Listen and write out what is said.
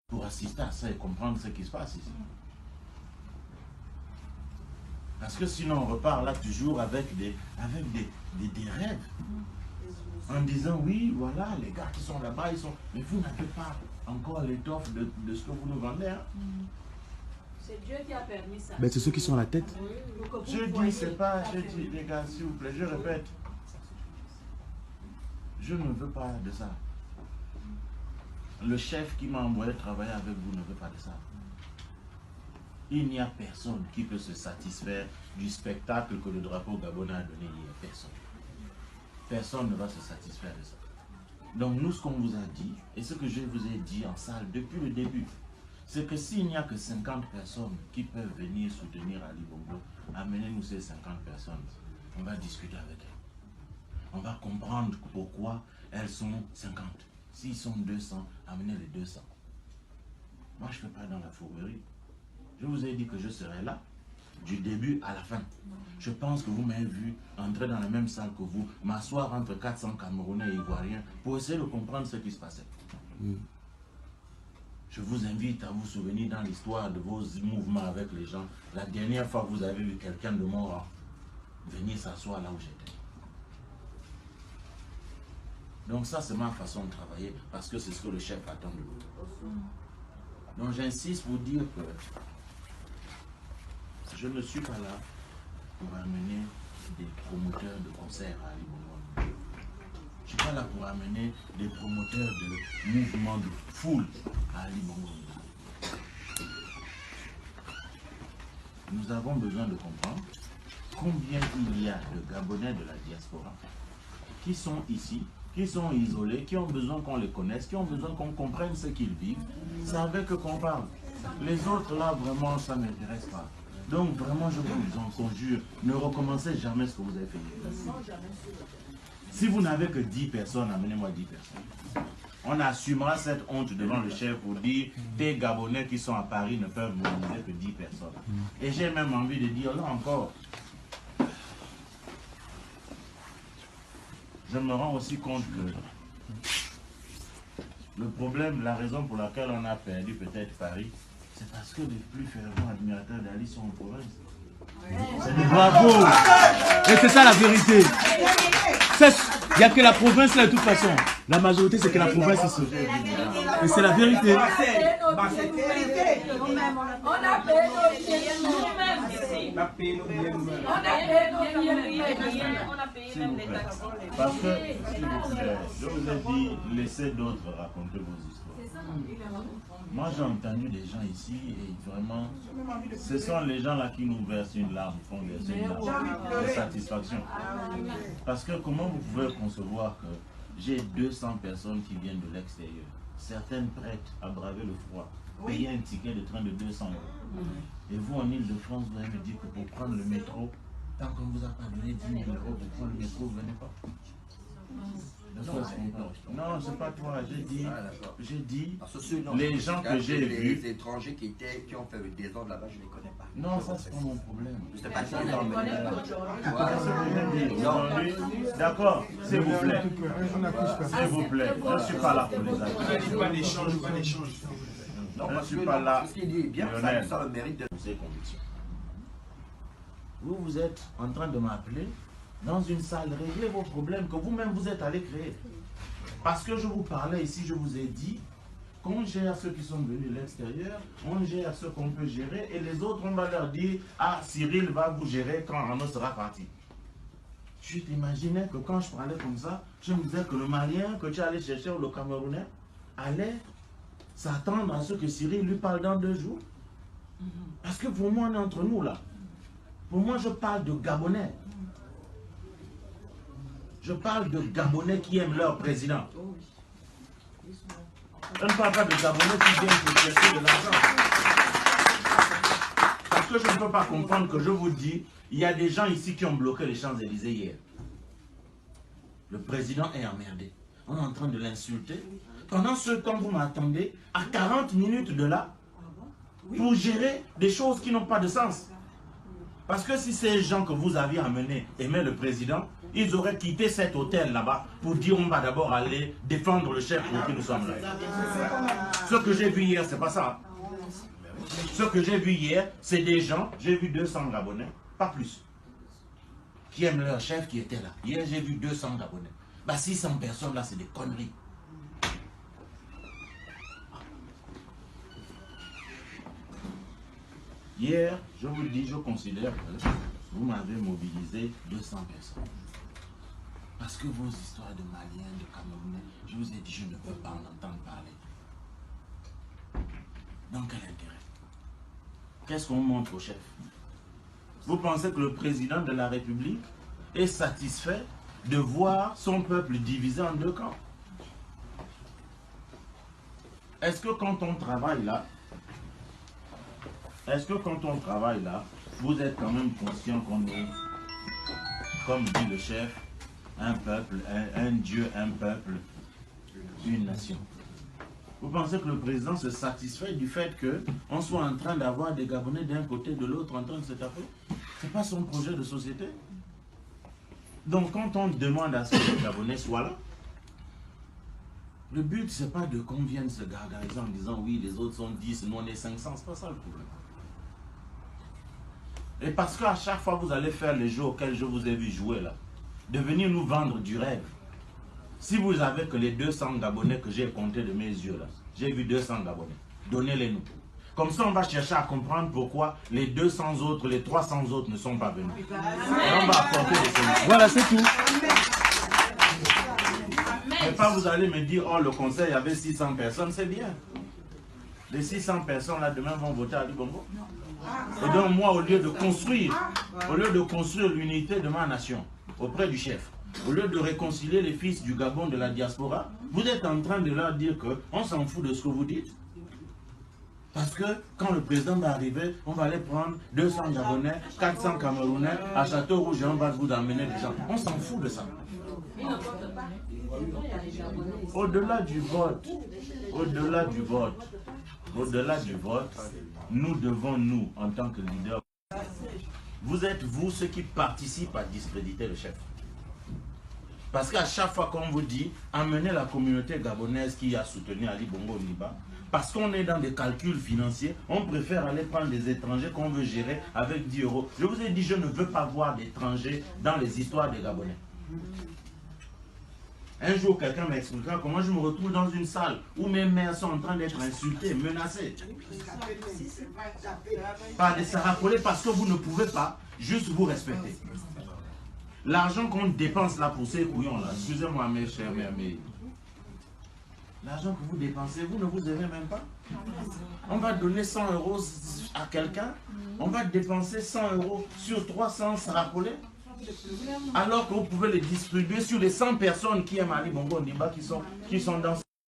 pour assister à ça et comprendre ce qui se passe ici. Parce que sinon on repart là toujours avec des rêves. En disant oui, voilà, les gars qui sont là-bas, ils sont... Mais vous n'avez pas encore l'étoffe de ce que vous nous vendez. Hein? C'est Dieu qui a permis ça. Mais c'est ceux qui sont à la tête. Je dis, c'est pas... Je dis, les gars, s'il vous plaît, je répète. Je ne veux pas de ça. Le chef qui m'a envoyé travailler avec vous ne veut pas de ça. Il n'y a personne qui peut se satisfaire du spectacle que le drapeau gabonais a donné hier. Personne. Personne ne va se satisfaire de ça. Donc nous, ce qu'on vous a dit, et ce que je vous ai dit en salle depuis le début, c'est que s'il n'y a que 50 personnes qui peuvent venir soutenir Ali Bongo, amenez-nous ces 50 personnes. On va discuter avec elles. On va comprendre pourquoi elles sont 50. S'ils sont 200, amenez les 200. Moi, je ne fais pas dans la fourberie. Je vous ai dit que je serai là, du début à la fin. Je pense que vous m'avez vu entrer dans la même salle que vous, m'asseoir entre 400 Camerounais et Ivoiriens pour essayer de comprendre ce qui se passait. Je vous invite à vous souvenir dans l'histoire de vos mouvements avec les gens. La dernière fois que vous avez vu quelqu'un de mon rang venir s'asseoir là où j'étais. Donc ça, c'est ma façon de travailler parce que c'est ce que le chef attend de nous. Donc j'insiste pour dire que je ne suis pas là pour amener des promoteurs de concerts à Ali Bongo. Je ne suis pas là pour amener des promoteurs de mouvements de foule à Ali Bongo. Nous avons besoin de comprendre combien il y a de Gabonais de la diaspora qui sont ici, qui sont isolés, qui ont besoin qu'on les connaisse, qui ont besoin qu'on comprenne ce qu'ils vivent. C'est avec eux qu'on parle. Les autres là, vraiment, ça ne m'intéresse pas. Donc vraiment, je vous en conjure, ne recommencez jamais ce que vous avez fait. Si vous n'avez que 10 personnes, amenez-moi 10 personnes. On assumera cette honte devant le chef pour dire des Gabonais qui sont à Paris ne peuvent mobiliser que 10 personnes. Et j'ai même envie de dire là encore, je me rends aussi compte que le problème, la raison pour laquelle on a perdu peut-être Paris, c'est parce que les plus fervents admirateurs d'Ali sont en province. Bravo! Et c'est ça la vérité. Il n'y a que la province là de toute façon. La majorité c'est que la province est seule. Et c'est la vérité. On a payé nos billets nous-mêmes ici. On a payé même les taxes. Parce que, s'il vous plaît, je vous ai dit, laissez d'autres raconter vos histoires. Moi j'ai entendu des gens ici et vraiment, ce sont les gens là qui nous versent une larme, font verser une larme de satisfaction. Parce que comment vous pouvez concevoir que j'ai 200 personnes qui viennent de l'extérieur, certaines prêtes à braver le froid, payer un ticket de train de 200 €. Et vous en Ile-de-France, vous allez me dire que pour prendre le métro, tant qu'on ne vous a pas donné 10 000 € pour prendre le métro, vous ne venez pas. Non, c'est pas toi, j'ai dit les gens que j'ai vus. Les étrangers qui ont fait le désordre là-bas, je ne les connais pas. Non, ça c'est pas mon problème. Je sais pas qui est D'accord, s'il vous plaît. S'il vous plaît, je ne suis pas là pour les accueillir. Pas d'échange, pas d'échange. Non, Je ne suis pas là. Ce qu'il dit est bien, ça le mérite de... Ces convictions. Vous êtes en train de m'appeler dans une salle, réglez vos problèmes que vous-même vous êtes allé créer. Parce que je vous parlais ici, je vous ai dit qu'on gère ceux qui sont venus de l'extérieur, on gère ceux qu'on peut gérer, et les autres, on va leur dire, ah, Cyril va vous gérer quand Arnaud sera parti. Tu t'imaginais que quand je parlais comme ça, je me disais que le Malien que tu allais chercher ou le Camerounais allait s'attendre à ce que Cyril lui parle dans 2 jours. Parce que pour moi, on est entre nous là. Pour moi, je parle de Gabonais. Je parle de Gabonais qui aiment leur président. Je ne parle pas de Gabonais qui viennent pour chercher de l'argent. Parce que je ne peux pas comprendre que je vous dis, il y a des gens ici qui ont bloqué les Champs-Élysées hier. Le président est emmerdé. On est en train de l'insulter. Pendant ce temps, vous m'attendez à 40 minutes de là pour gérer des choses qui n'ont pas de sens. Parce que si ces gens que vous aviez amenés aimaient le président, ils auraient quitté cet hôtel là-bas pour dire on va d'abord aller défendre le chef pour qui nous sommes là. Ce que j'ai vu hier, c'est pas ça. Ce que j'ai vu hier, c'est des gens, j'ai vu 200 Gabonais, pas plus, qui aiment leur chef qui était là. Hier, j'ai vu 200 Gabonais. Bah 600 personnes là, c'est des conneries. Hier, je vous dis, je considère que vous m'avez mobilisé 200 personnes. Parce que vos histoires de Maliens, de Camerounais, je vous ai dit, je ne peux pas en entendre parler. Dans quel intérêt? Qu'est-ce qu'on montre au chef? Vous pensez que le président de la République est satisfait de voir son peuple divisé en deux camps? Est-ce que quand on travaille là, vous êtes quand même conscient qu'on est, comme dit le chef, un peuple, un Dieu, un peuple, une nation? Vous pensez que le président se satisfait du fait qu'on soit en train d'avoir des Gabonais d'un côté de l'autre en train de se taper? Ce n'est pas son projet de société. Donc quand on demande à ce que les Gabonais soient là, le but c'est pas de qu'on vienne se gargariser en disant oui les autres sont 10, nous on est 500, c'est pas ça le problème. Et parce qu'à chaque fois vous allez faire les jeux auxquels je vous ai vu jouer là, de venir nous vendre du rêve. Si vous avez que les 200 Gabonais que j'ai comptés de mes yeux là, j'ai vu 200 Gabonais, donnez-les nous. Comme ça on va chercher à comprendre pourquoi les 200 autres, les 300 autres ne sont pas venus. Et on va apporter des solutions. Voilà, c'est tout. Mais pas vous allez me dire, oh le conseil avait 600 personnes, c'est bien. Les 600 personnes là demain vont voter à Libongo. Et donc moi au lieu de construire l'unité de ma nation auprès du chef, au lieu de réconcilier les fils du Gabon de la diaspora, vous êtes en train de leur dire qu'on s'en fout de ce que vous dites. Parce que quand le président va arriver, on va aller prendre 200 Gabonais, 400 Camerounais à Château-Rouge et on va vous emmener des gens. On s'en fout de ça. Au-delà du vote, nous devons, nous, en tant que leaders, vous êtes vous ceux qui participent à discréditer le chef. Parce qu'à chaque fois qu'on vous dit, amenez la communauté gabonaise qui a soutenu Ali Bongo Ondimba, parce qu'on est dans des calculs financiers, on préfère aller prendre des étrangers qu'on veut gérer avec 10 €. Je vous ai dit, je ne veux pas voir d'étrangers dans les histoires des Gabonais. Un jour, quelqu'un m'expliquera comment je me retrouve dans une salle où mes mères sont en train d'être insultées, menacées. Par des saracolés parce que vous ne pouvez pas juste vous respecter. L'argent qu'on dépense là pour ces couillons là, excusez-moi mes chers amis, l'argent que vous dépensez, vous ne vous aimez même pas. On va donner 100 € à quelqu'un, on va dépenser 100 € sur 300 saracolés. Alors que vous pouvez les distribuer sur les 100 personnes qui aiment Ali Bongo Ondimba qui sont dans